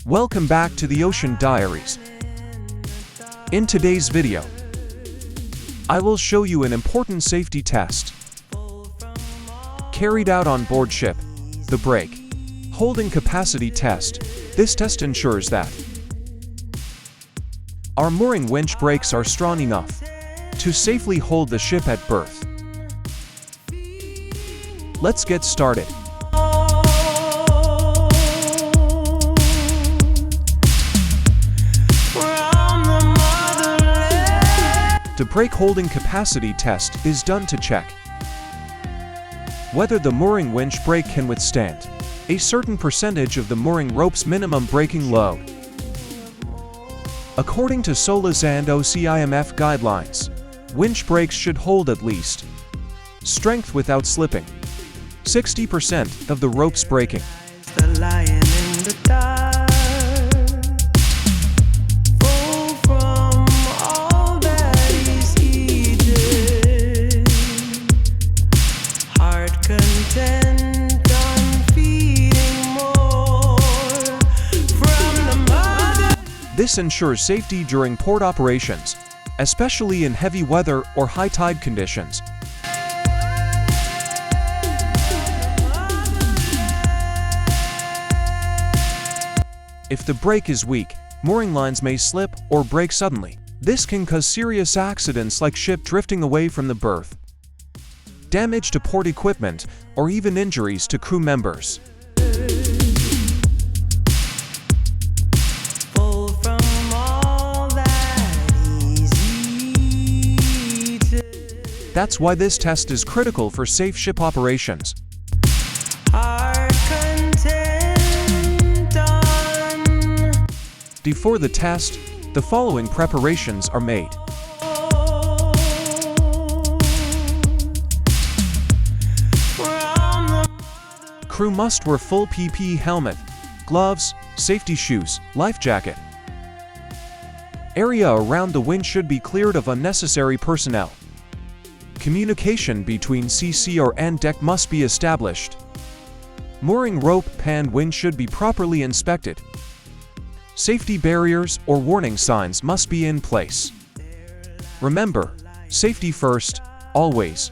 Welcome back to the Ocean Diaries. In today's video, I will show you an important safety test carried out on board ship, the brake holding capacity test. This test ensures that our mooring winch brakes are strong enough to safely hold the ship at berth. Let's get started. The brake holding capacity test is done to check whether the mooring winch brake can withstand a certain percentage of the mooring rope's minimum braking load. According to SOLAS and OCIMF guidelines, winch brakes should hold at least strength without slipping 60% of the rope's braking. This ensures safety during port operations, especially in heavy weather or high tide conditions. If the brake is weak, mooring lines may slip or break suddenly. This can cause serious accidents like ship drifting away from the berth, damage to port equipment, or even injuries to crew members. That's why this test is critical for safe ship operations. Before the test, the following preparations are made. Crew must wear full PPE helmet, gloves, safety shoes, life jacket. Area around the winch should be cleared of unnecessary personnel. Communication between seafarer and deck must be established. Mooring rope and winch should be properly inspected. Safety barriers or warning signs must be in place. Remember, safety first, always.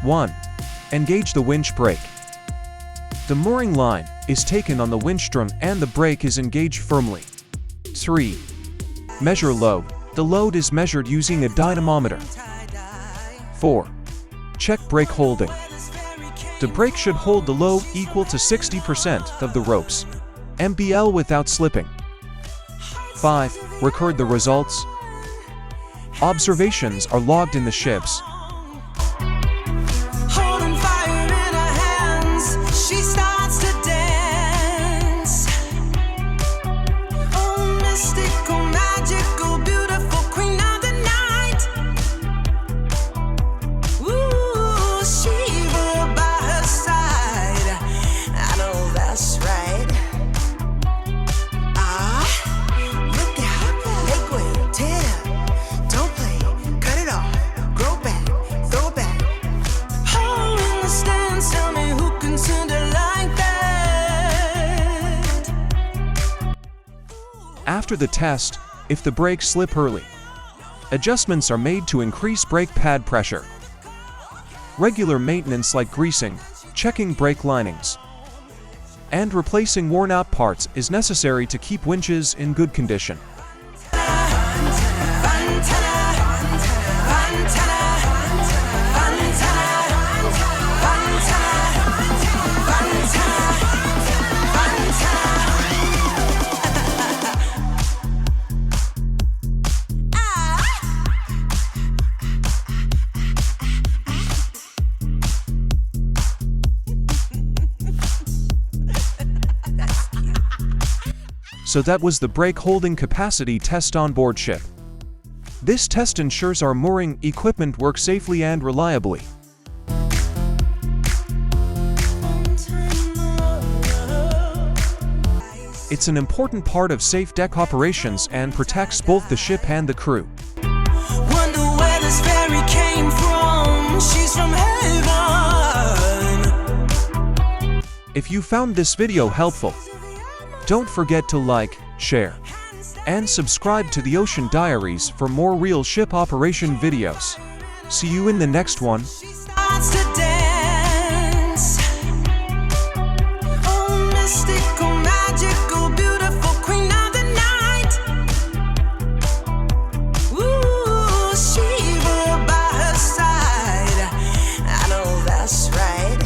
One, engage the winch brake. The mooring line is taken on the winch drum and the brake is engaged firmly. 3. Measure load. The load is measured using a dynamometer. 4. Check brake holding. The brake should hold the load equal to 60% of the rope's MBL without slipping. 5. Record the results. Observations are logged in the ships. After the test, if the brakes slip early, adjustments are made to increase brake pad pressure. Regular maintenance like greasing, checking brake linings, and replacing worn-out parts is necessary to keep winches in good condition. So that was the brake holding capacity test on board ship. This test ensures our mooring equipment works safely and reliably. It's an important part of safe deck operations and protects both the ship and the crew. Wonder where this fairy came from. She's from heaven. If you found this video helpful, don't forget to like, share, and subscribe to the Ocean Diaries for more real ship operation videos. See you in the next one. She starts to dance. Oh, mystical, magical, beautiful queen of the night. Ooh, Shiva by her side. I know that's right.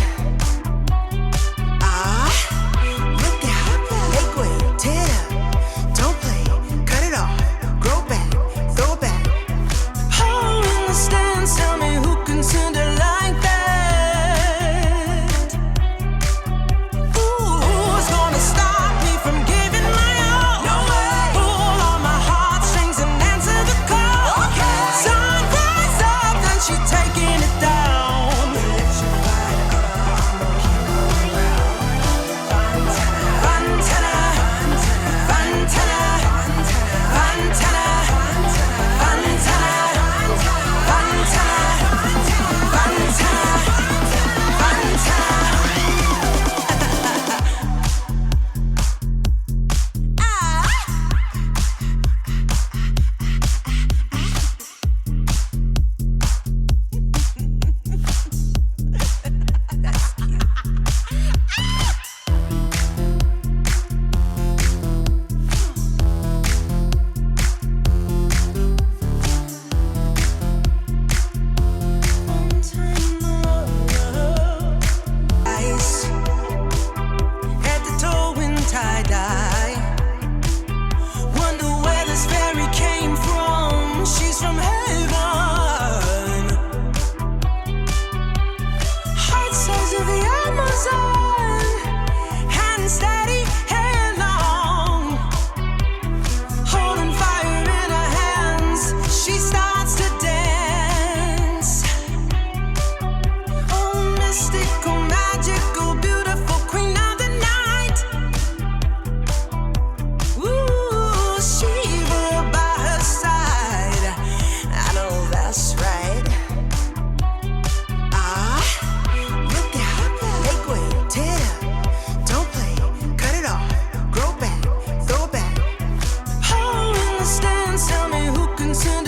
Look at her. Make way, tear up. Don't play, cut it off. Grow back, throw it back. Oh, in the stands, tell me who can send her like that. Ooh, who's gonna stop me from giving my all? No way. Pull on my heartstrings and answer the call. Okay. Sun rise up, then she taking it down. Electrified, I'ma keep her around. Fontana, Fontana, Fontana, Fontana, Head to toe in tie-dye. Wonder where this fairy came from. She's from heaven. Heart size of the Amazon. Hand steady, hair long. Holding fire in her hands. She starts to dance. Oh, mystical, magical, beautiful queen of the night. Ooh, Shiva by her side. I know that's right. Look at her. Make way, tear up. Don't play, cut it off. Grow back, throw it back. Oh, in the stands, tell me who can send